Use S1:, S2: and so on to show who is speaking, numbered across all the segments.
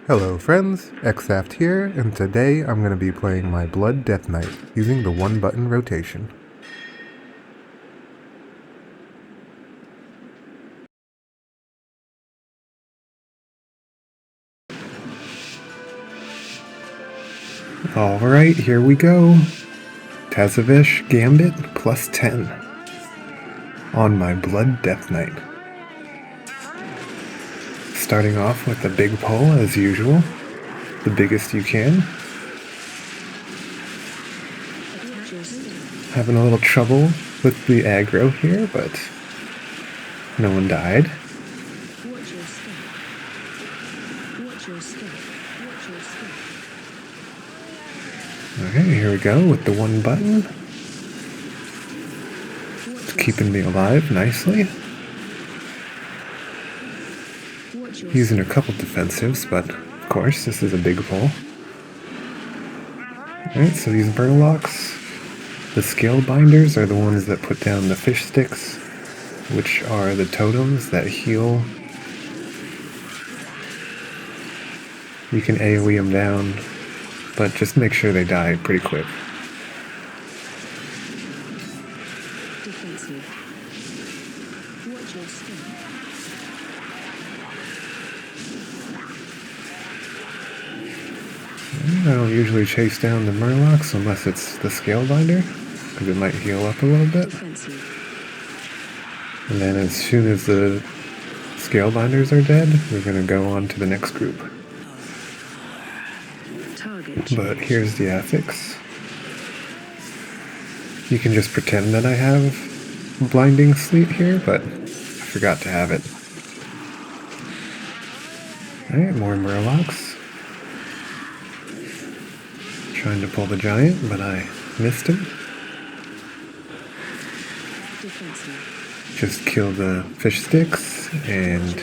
S1: Hello friends, Xaft here, and today I'm going to be playing my Blood Death Knight using the one-button rotation. Alright, here we go. Tazavesh Gambit plus 10 on my Blood Death Knight. Starting off with a big pull as usual, the biggest you can. Having a little trouble with the aggro here, but no one died. Okay, here we go with the one button. It's keeping me alive nicely. Using a couple defensives, but of course this is a big pull. Alright, so these Murlocs, the scale binders are the ones that put down the fish sticks, which are the totems that heal. You can AoE them down, but just make sure they die pretty quick. I don't usually chase down the Murlocs unless it's the scale binder, because it might heal up a little bit. And then as soon as the scale binders are dead, we're going to go on to the next group. But here's the affix. You can just pretend that I have blinding sleet here, but I forgot to have it. Alright, more Murlocs. Trying to pull the giant, but I missed him. Just kill the fish sticks and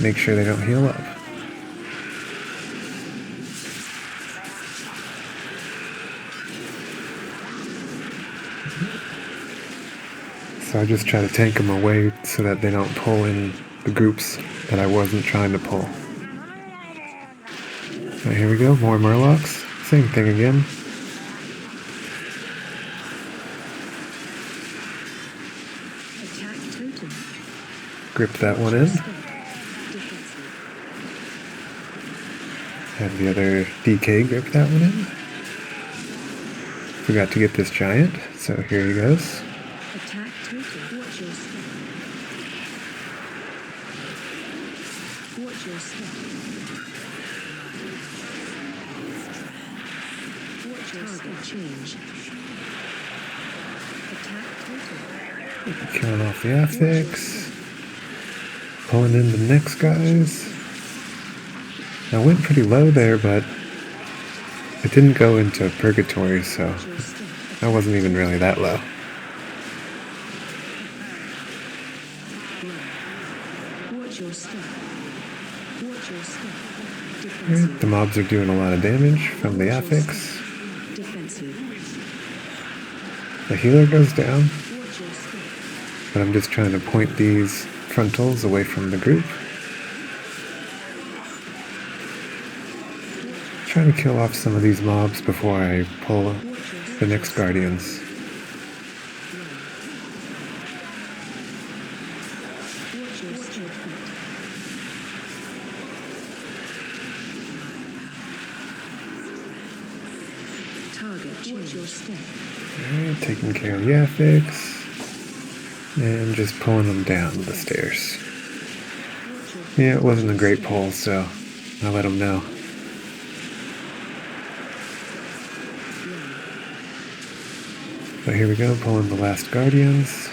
S1: make sure they don't heal up. So I just try to tank them away so that they don't pull in the groups that I wasn't trying to pull. Alright, here we go, more Murlocs. Same thing again. Grip that one in. Have the other DK grip that one in. Forgot to get this giant, so here he goes. Killing off the affix. Pulling in the next guys. I went pretty low there, but it didn't go into purgatory, so I wasn't even really that low. Right, the mobs are doing a lot of damage from the affix. The healer goes down, but I'm just trying to point these frontals away from the group. Trying to kill off some of these mobs before I pull the next guardians. Alright, taking care of the affix. And just pulling them down the stairs. Yeah, it wasn't a great pull, so I let them know. But here we go, pulling the last guardians.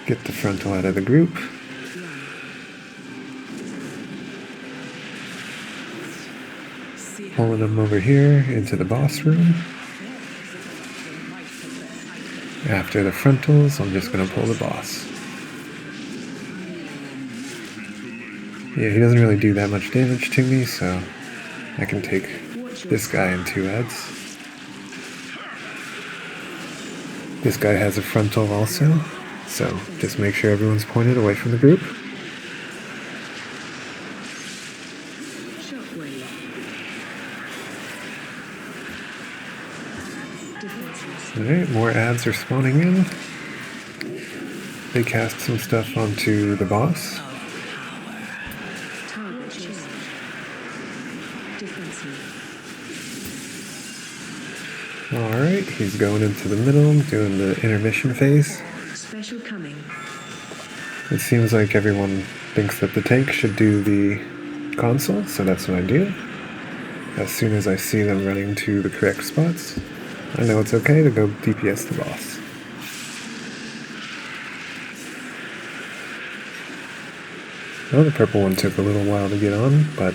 S1: Get the frontal out of the group. Pulling them over here into the boss room. After the frontals, I'm just going to pull the boss. Yeah, he doesn't really do that much damage to me, so I can take this guy in 2 heads. This guy has a frontal also. So just make sure everyone's pointed away from the group. Alright, more ads are spawning in. They cast some stuff onto the boss. Alright, he's going into the middle, doing the intermission phase.
S2: Special coming.
S1: It seems like everyone thinks that the tank should do the console, so that's what I do. As soon as I see them running to the correct spots, I know it's okay to go DPS the boss. Well, the purple one took a little while to get on, but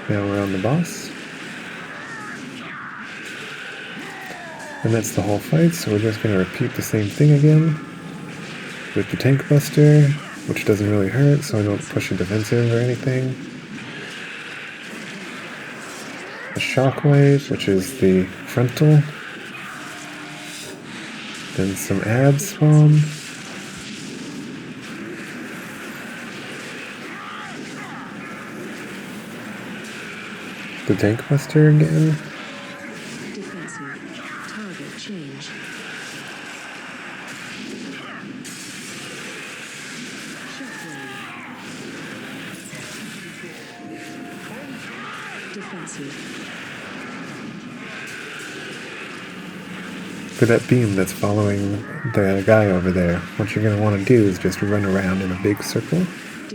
S1: now we're on the boss. And that's the whole fight, so we're just going to repeat the same thing again with the tank buster, which doesn't really hurt, so I don't push a defensive or anything. The shockwave, which is the frontal. Then some ads spawn. The tank buster again.
S2: Defensive. Target change. Defensive.
S1: For that beam that's following the guy over there, what you're going to want to do is just run around in a big circle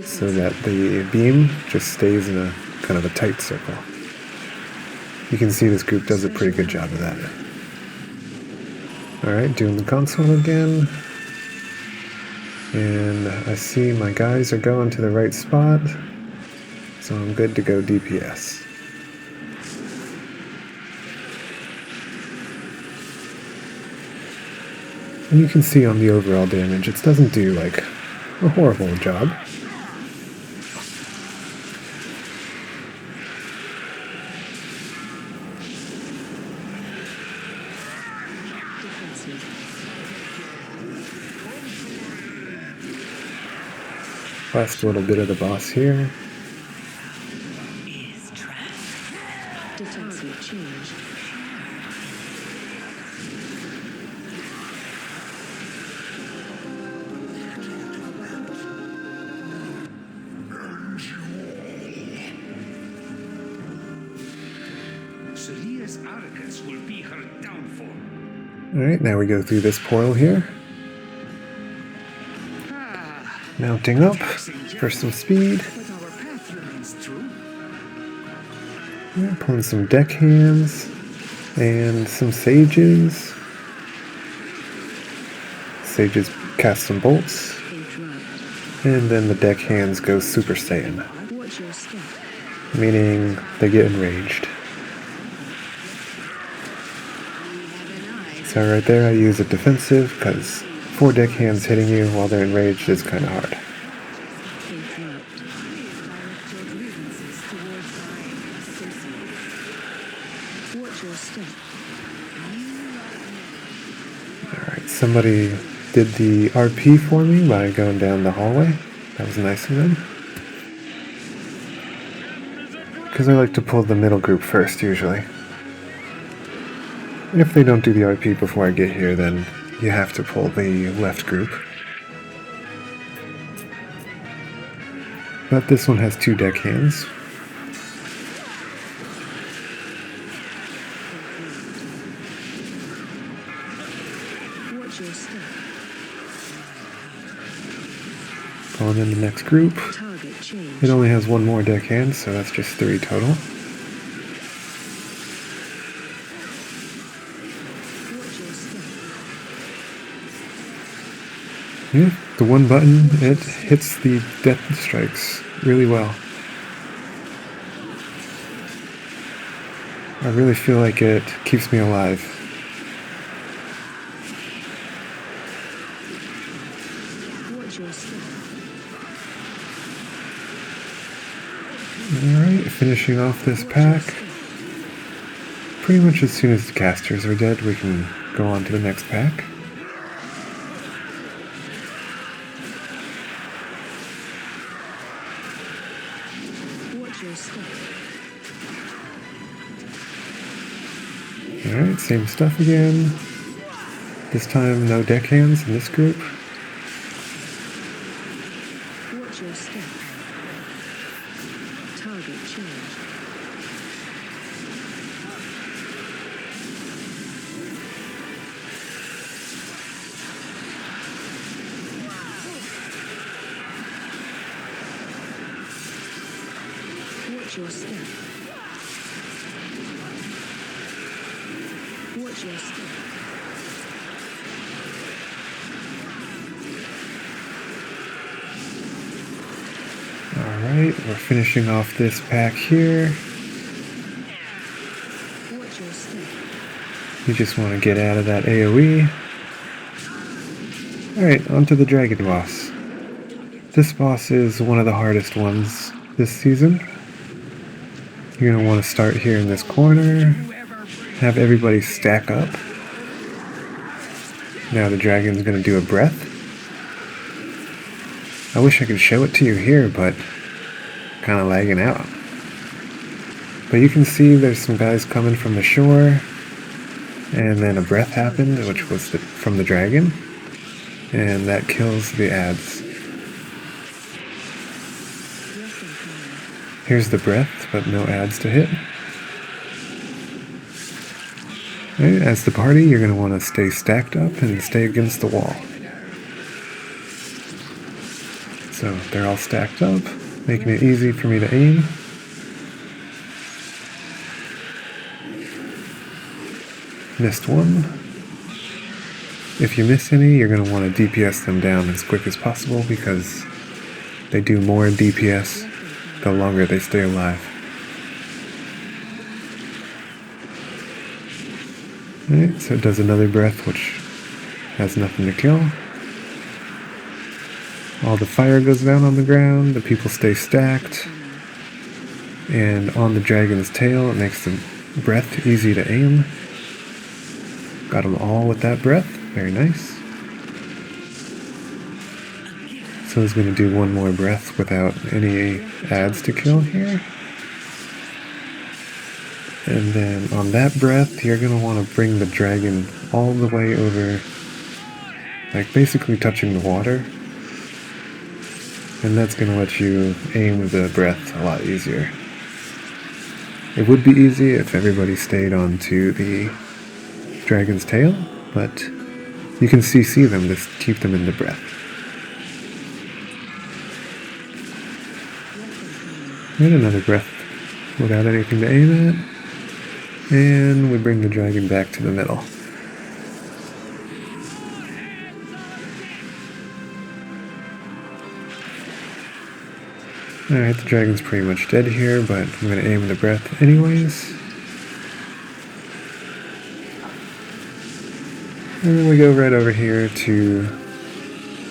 S1: so that the beam just stays in a kind of a tight circle. You can see this group does a pretty good job of that. Alright, doing the console again. And I see my guys are going to the right spot, so I'm good to go DPS. And you can see on the overall damage, it doesn't do like a horrible job. Last little bit of the boss here.
S2: Defensive change.
S3: Celia's arrogance will be her downfall.
S1: Alright, now we go through this portal here. Mounting up for some speed.
S3: But our path remains true.
S1: Yeah, pulling some deckhands and some sages. Sages cast some bolts.
S2: Interrupt.
S1: And then the deckhands go Super Saiyan,
S2: Watch your step.
S1: meaning they get enraged. So right there I use a defensive because 4 deckhands hitting you while they're enraged is kind of hard.
S2: Interrupt. Direct your grievances towards thy associates. Watch your step.
S1: Alright, somebody did the RP for me by going down the hallway. That was nice of them. Because I like to pull the middle group first, usually. If they don't do the RP before I get here, then you have to pull the left group. But this one has 2 deckhands.
S2: Watch your step.
S1: Pulling in the next group.
S2: Target change.
S1: It only has 1 more deckhand, so that's just 3 total.
S2: Watch your step.
S1: Yeah, the one button, it hits the death strikes really well. I really feel like it keeps me alive.
S2: Watch your step.
S1: Alright, finishing off this pack. Pretty much as soon as the casters are dead, we can go on to the next pack. Alright, same stuff again. This time, no deckhands in this group.
S2: Watch your step. Target change. Watch your step. Watch your step.
S1: Alright, we're finishing off this pack here.
S2: Watch your step.
S1: You just want to get out of that AoE. Alright, on to the dragon boss. This boss is one of the hardest ones this season. You're going to want to start here in this corner, have everybody stack up. Now the dragon's going to do a breath. I wish I could show it to you here, but kind of lagging out. But you can see there's some guys coming from the shore, and then a breath happened, which was from the dragon, and that kills the ads. Here's the breath, but no ads to hit. Right, as the party, you're going to want to stay stacked up and stay against the wall. So they're all stacked up, making it easy for me to aim. Missed one. If you miss any, you're going to want to DPS them down as quick as possible because they do more DPS the longer they stay alive. Alright, so it does another breath, which has nothing to kill. All the fire goes down on the ground, the people stay stacked, and on the dragon's tail it makes the breath easy to aim. Got them all with that breath, very nice. So he's going to do one more breath without any ads to kill here. And then on that breath, you're going to want to bring the dragon all the way over, like basically touching the water. And that's going to let you aim with the breath a lot easier. It would be easy if everybody stayed onto the dragon's tail, but you can CC them to keep them in the breath. And another breath without anything to aim at. And we bring the dragon back to the middle. Alright, the dragon's pretty much dead here, but I'm going to aim the breath anyways. And then we go right over here to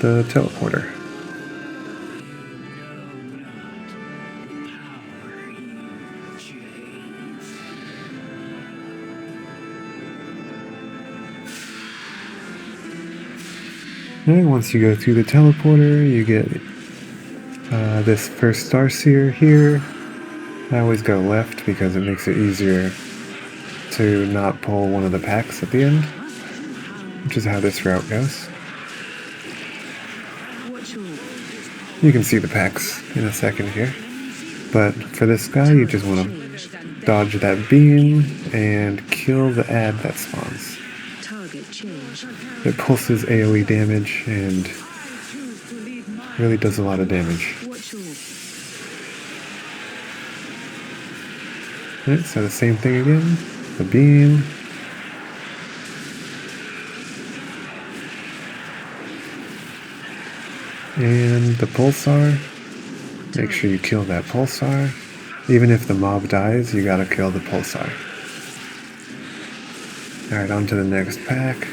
S1: the teleporter. And once you go through the teleporter, you get this first Starseer here. I always go left because it makes it easier to not pull one of the packs at the end, which is how this route goes. You can see the packs in a second here, but for this guy you just want to dodge that beam and kill the ad that spawns. It pulses AoE damage and really does a lot of damage. Alright, so the same thing again. The beam. And the pulsar. Make sure you kill that pulsar. Even if the mob dies, you gotta kill the pulsar. Alright, on to the next pack.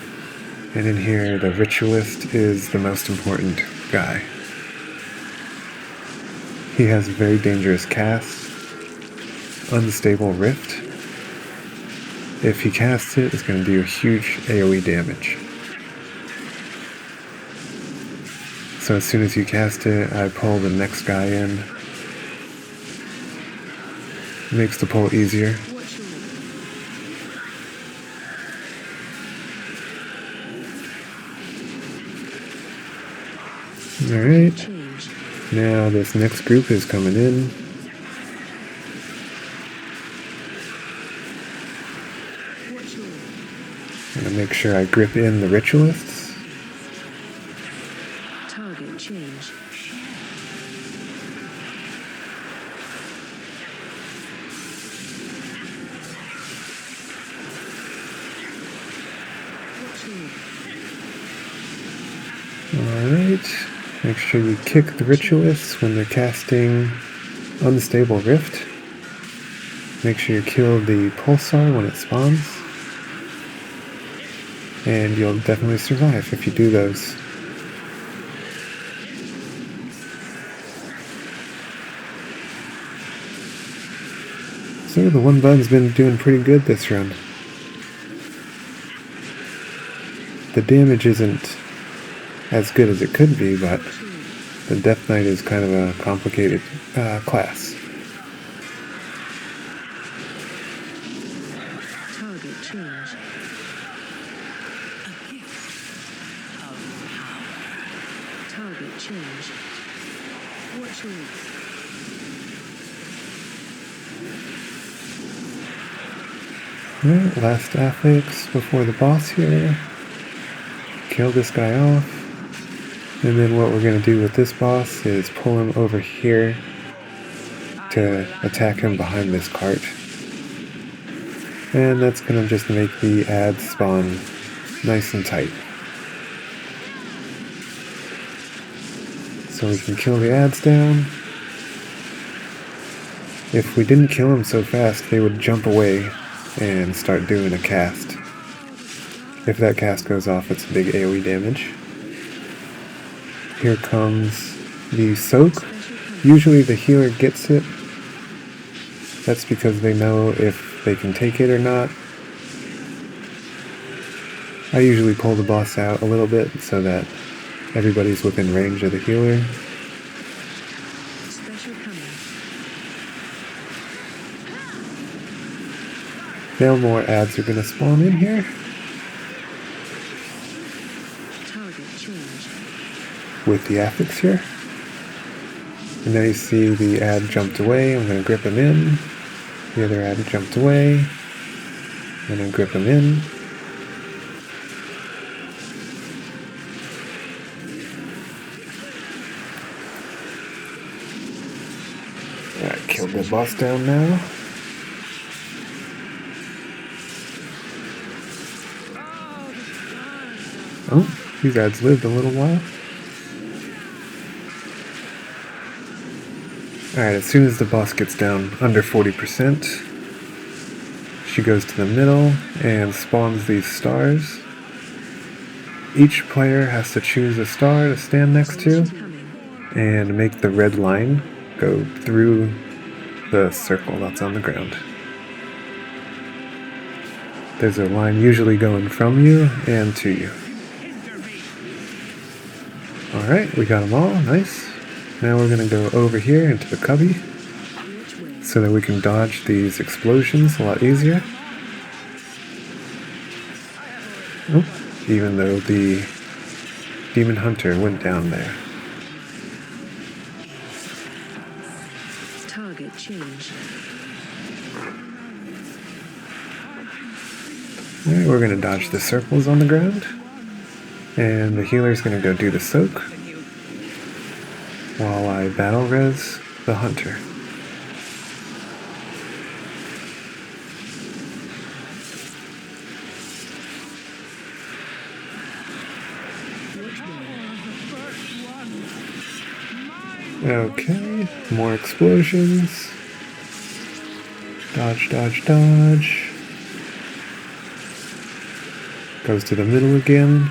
S1: And in here, the ritualist is the most important guy. He has a very dangerous cast, Unstable Rift. If he casts it, it's going to do a huge AoE damage. So as soon as you cast it, I pull the next guy in. Makes the pull easier. Alright,
S2: Change.
S1: now this next group is coming in.
S2: Watch your
S1: I'm gonna make sure I grip in the ritualists.
S2: target change. Watch your
S1: Alright, make sure you kick the ritualists when they're casting Unstable Rift. Make sure you kill the pulsar when it spawns. And you'll definitely survive if you do those. So the one bug's been doing pretty good this run. The damage isn't as good as it could be, but the Death Knight is kind of a complicated class.
S2: target change. Target change. Watch your
S1: Alright, last affix before the boss here. Kill this guy off. And then what we're going to do with this boss is pull him over here to attack him behind this cart. And that's going to just make the ads spawn nice and tight. So we can kill the ads down. If we didn't kill them so fast, they would jump away and start doing a cast. If that cast goes off, it's big AoE damage. Here comes the soak. Usually the healer gets it. That's because they know if they can take it or not. I usually pull the boss out a little bit so that everybody's within range of the healer.
S2: special coming.
S1: Now more ads are going to spawn in here.
S2: Target change.
S1: With the affix here. And now you see the ad jumped away. I'm going to grip him in. The other ad jumped away. I'm going to grip him in. Alright, killed the boss down now. Oh, these ads lived a little while. Alright, as soon as the boss gets down under 40%, she goes to the middle and spawns these stars. Each player has to choose a star to stand next to
S2: Coming.
S1: and make the red line go through the circle that's on the ground. There's a line usually going from you and to you. Alright, we got them all, nice. Now we're going to go over here into the cubby
S2: Which way?
S1: so that we can dodge these explosions a lot easier. Oh, even though the demon hunter went down there.
S2: Target change.
S1: Alright, we're going to dodge the circles on the ground. And the healer's going to go do the soak while I battle res the hunter. Okay, more explosions. Dodge, dodge, dodge. Goes to the middle again.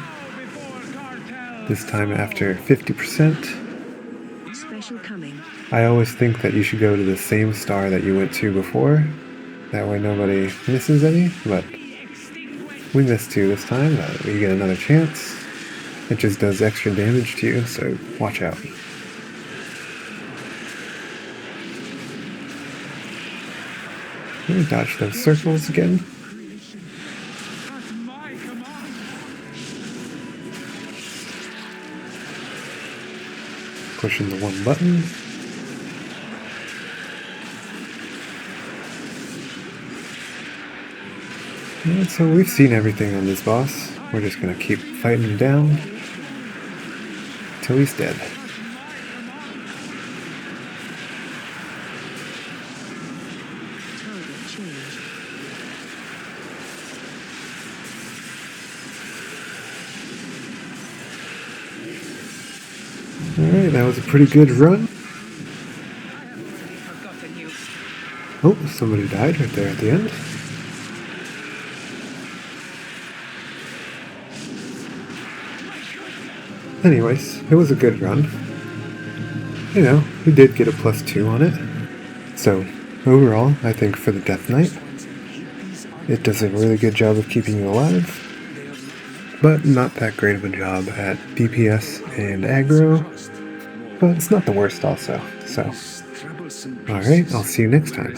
S1: This time after 50%.
S2: Special coming.
S1: I always think that you should go to the same star that you went to before. That way nobody misses any, but we missed two this time, but you get another chance. It just does extra damage to you, so watch out. Let me dodge those circles again.
S3: At my command.
S1: pushing the one button. And so we've seen everything on this boss. We're just gonna keep fighting him down till he's dead.
S2: Target change.
S1: Alright, that was a pretty good run. Oh, somebody died right there at the end. Anyways, it was a good run. You know, we did get a +2 on it. So, overall, I think for the Death Knight, it does a really good job of keeping you alive, but not that great of a job at DPS and aggro, but it's not the worst also. So, alright, I'll see you next time.